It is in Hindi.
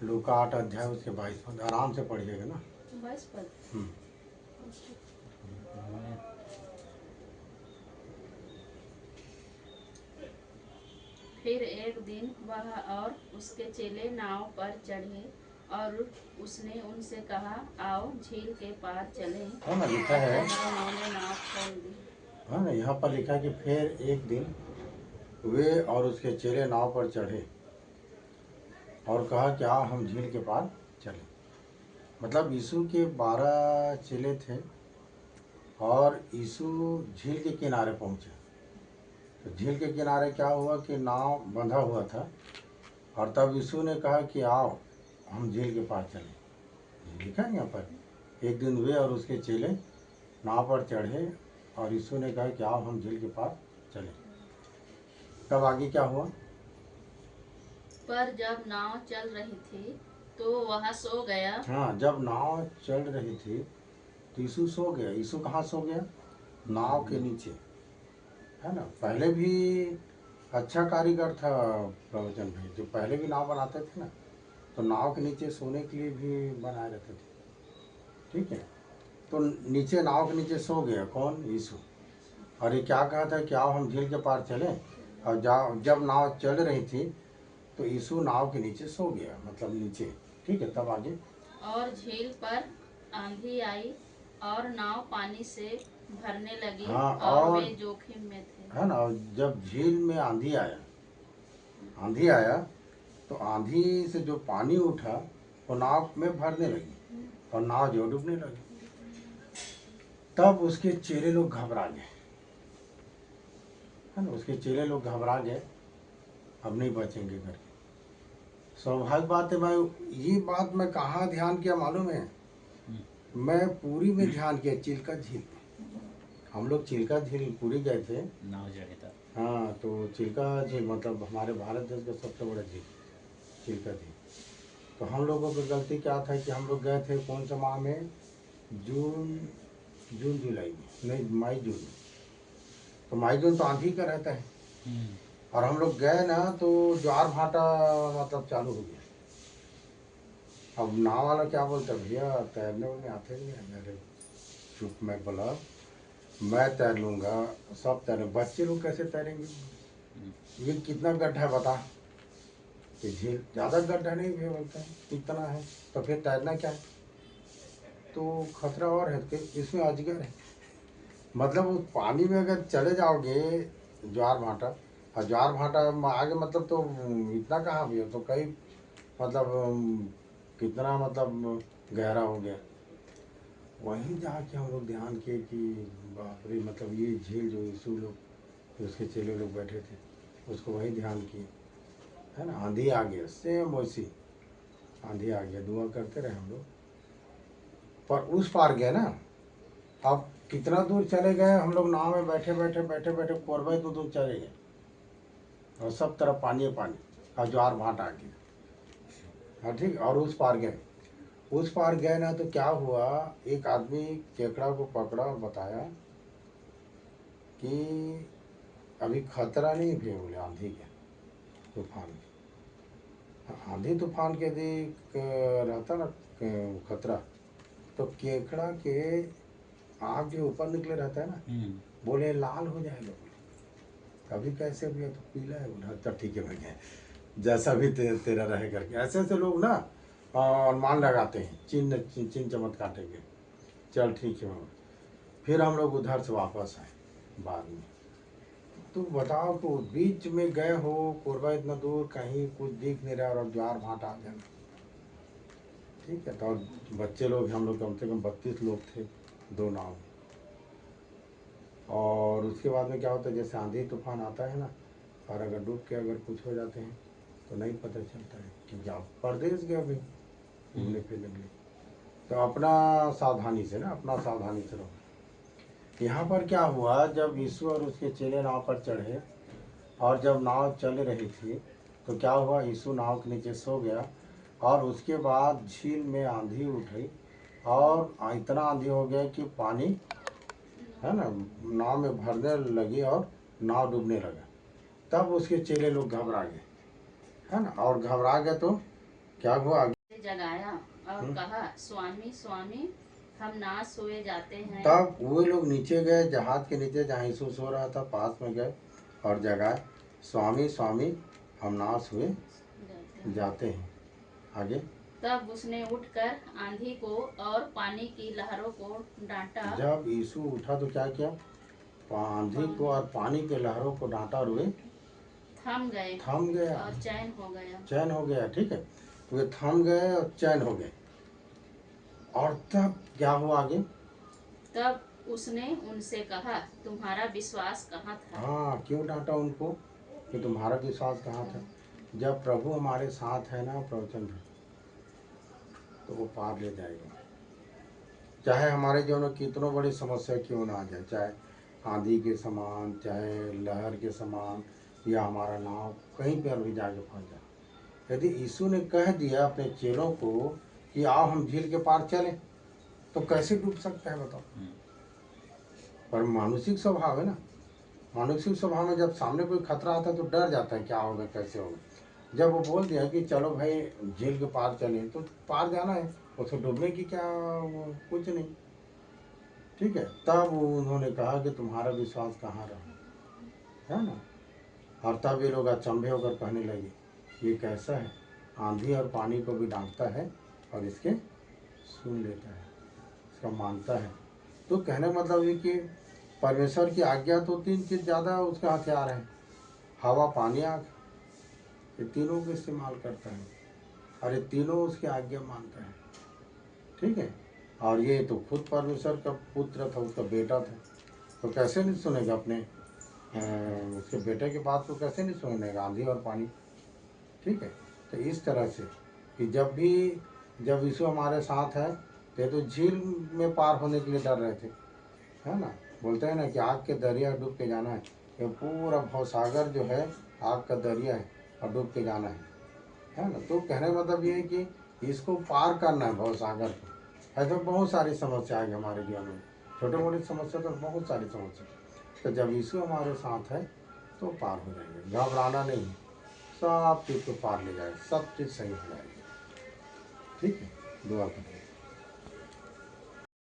लूका 8 अध्याय उसके 22 पद आराम से पढ़िएगा ना। 22 पद। फिर एक दिन वह और उसके चेले नाव पर चढ़े और उसने उनसे कहा, आओ झील के पार चलें। हाँ ना, लिखा है। उन्होंने नाव खोल दी। हाँ ना, यहाँ पर लिखा है कि फिर एक दिन वे और उसके चेले नाव पर चढ़े और कहा कि आओ हम झील के पार चलें। मतलब यीशु के 12 चेले थे और यीशु झील के किनारे पहुँचे। तो झील के किनारे क्या हुआ कि नाव बंधा हुआ था और तब यीशु ने कहा कि आओ हम झील के पार चलें। ये लिखा है यहाँ पर, एक दिन वे और उसके चेले नाव पर चढ़े और यीशु ने कहा कि आओ हम झील के पार चलें। तब आगे क्या हुआ? पर जब नाव चल रही थी तो वह सो गया। हाँ, जब नाव चल रही थी तो यीशु सो गया। यीशु कहाँ सो गया? नाव के नीचे, है ना। पहले भी अच्छा कारीगर था प्रवचन भाई, जो पहले भी नाव बनाते थे ना, तो नाव के नीचे सोने के लिए भी बनाए रहते थे। ठीक है, तो नीचे नाव के नीचे सो गया कौन? यीशु। और ये क्या कहा था कि आओ हम झील के पार चलें, और जब नाव चल रही थी तो यीशु नाव के नीचे सो गया, मतलब नीचे। ठीक है, तब आगे। और झील पर आंधी आई और नाव पानी से भरने लगी। हाँ, और वे जोखिम में थे। है ना, जब झील में आंधी आया तो आंधी से जो पानी उठा वो नाव में भरने लगी और नाव जो डूबने लगी। तब उसके चेले लोग घबरा गए, है ना। उसके चेले लोग घबरा गए, अब नहीं बचेंगे करके। स्वाभाविक बात है भाई, ये बात मैं कहाँ ध्यान किया मालूम है? मैं पूरी में ध्यान किया, चिल्का झील में। हम लोग चिल्का झील पूरी गए थे, नाव चढ़े था। हाँ, तो चिल्का झील मतलब हमारे भारत देश का सबसे बड़ा झील चिल्का झील। तो हम लोगों की गलती क्या था कि हम लोग गए थे कौन सा माह में? जून जुलाई में, नहीं मई जून में। तो मई जून तो आंधी का रहता है, और हम लोग गए ना तो ज्वार भाटा मतलब चालू हो गया। अब नाव वाला क्या बोलता, भैया तैरने उन्हें आते नहीं है मेरे। चुप, मैं बोला मैं तैर लूँगा, सब तैरे, बच्चे लोग कैसे तैरेंगे? ये कितना गड्ढा है बता? ये झील ज़्यादा गड्ढा नहीं भी बोलते हैं, इतना है, तो फिर तैरना क्या है? तो खतरा और है कि इसमें अजगर है। मतलब उस पानी में अगर चले जाओगे ज्वार भाटा, और ज्वार भाटा आगे मतलब तो इतना कहाँ भी हो, तो कई मतलब कितना मतलब गहरा हो गया। वहीं जाके हम लोग ध्यान किए कि बाप रे, मतलब ये झील जो यीशु लोग उसके चेले लोग बैठे थे उसको वहीं ध्यान किए, है ना। आंधी आ गया, सेम वैसी आंधी आ गया, दुआ करते रहे हम लोग। पर उस पार गए ना, अब कितना दूर चले गए हम लोग, नाव में बैठे बैठे कोरबे तो दूर चले गए और सब तरफ पानी पानी और ज्वार भाट आ गया। हाँ ठीक, और उस पार गए ना तो क्या हुआ, एक आदमी केकड़ा को पकड़ा और बताया कि अभी खतरा नहीं भी, बोले आंधी के तूफान के, आंधी तूफान के यदि रहता ना खतरा, तो केकड़ा के आँख जो ऊपर निकले रहता है ना, बोले लाल हो जाएगा। बोले अभी कैसे भी है तो पीला है। बोला अच्छा ठीक है भैया, जैसा भी तेरा रहे करके। ऐसे ऐसे लोग ना अनुमान लगाते हैं, चिन्ह चमत काटेंगे। चल ठीक है बाबा। फिर हम लोग उधर से वापस आए बाद में। तो बताओ तो बीच में गए हो कोरबा, इतना दूर कहीं कुछ दिख नहीं रहा और ज्वार भाट आ जाना। ठीक है, तो और बच्चे लोग, हम लोग कम से कम 32 लोग थे दो नाव। और उसके बाद में क्या होता है, जैसे आंधी तूफान आता है ना, और अगर डूब के अगर कुछ हो जाते हैं तो नहीं पता चलता है कि आप परदेश गए अभी घूमने फिरने के लिए। तो अपना सावधानी से रहो। यहाँ पर क्या हुआ, जब यीशु और उसके चेले नाव पर चढ़े और जब नाव चल रही थी तो क्या हुआ, यीशु नाव के नीचे सो गया और उसके बाद झील में आंधी उठी और इतना आंधी हो गया कि पानी, है ना, नाव में भरने लगी और नाव डूबने लगा। तब उसके चेले लोग घबरा गए, है ना। और घबरा गए तो क्या हुआ आगे? से जगाया और कहा, स्वामी स्वामी, हम नाश हुए जाते हैं। तब वो लोग नीचे गए, जहाज के नीचे जहाँ यीशु सो रहा था पास में गए और जगाए, स्वामी स्वामी, हम नाश हुए जाते हैं। आगे? तब उसने उठकर आंधी को और पानी की लहरों को डांटा। जब यीशु उठा तो क्या किया? आंधी को और पानी के लहरों को डांटा और वे थम गया और चैन हो गया। चैन हो गया। ठीक है, वे थम गए और चैन हो गए। और तब क्या हुआ आगे? तब उसने उनसे कहा, तुम्हारा विश्वास कहाँ था? हाँ, क्यों डांटा उनको कि तुम्हारा विश्वास कहाँ था? जब प्रभु हमारे साथ है ना प्रवचन में, तो वो पार ले जाएगा। चाहे हमारे जीवन में कितनों बड़ी समस्या क्यों ना आ जाए, चाहे आंधी के समान, चाहे लहर के समान, या हमारा नाव कहीं पर भी जाके फंस जाए, यदि यीशु ने कह दिया अपने चेलों को कि आओ हम झील के पार चलें, तो कैसे डूब सकता है बताओ? पर मानसिक स्वभाव है ना, मानसिक स्वभाव में जब सामने कोई खतरा आता है तो डर जाता है, क्या होगा कैसे होगा। जब वो बोल दिया कि चलो भाई झील के पार चलें, तो पार जाना है, उसको डूबने की क्या कुछ नहीं। ठीक है, तब उन्होंने कहा कि तुम्हारा विश्वास कहाँ रहा, है ना। और तब ये लोग अचंभे होकर कहने लगे, ये कैसा है, आंधी और पानी को भी डांटता है और इसके सुन लेता है, इसका मानता है। तो कहने का मतलब ये कि परमेश्वर की आज्ञा तो 3 चीज़ ज़्यादा उसके हथियार हैं, हवा पानी आग, ये तीनों को इस्तेमाल करता है और ये तीनों उसकी आज्ञा मानता है। ठीक है, और ये तो खुद परमेश्वर का पुत्र था, उसका बेटा था, तो कैसे नहीं सुनेगा अपने उसके बेटे की बात को, कैसे नहीं सुनेगा आंधी और पानी। ठीक है, तो इस तरह से कि जब यीशु हमारे साथ है, तो झील में पार होने के लिए डर रहे थे, है ना। बोलते हैं ना कि आग के दरिया डूब के जाना है, ये पूरा भवसागर जो है आग का दरिया है और डूब के जाना है ना। तो कहने का मतलब ये है कि इसको पार करना है भवसागर को। ऐसे बहुत सारी समस्या है हमारे जीवन में, छोटे मोटी समस्या तो बहुत सारी समस्या, तो जब यीशु हमारे साथ है तो पार हो जाएंगे, घबराना नहीं, सब चीज़ को पार ले जाएगा, सब चीज़ सही हो जाएगी। ठीक है, दुआ करें।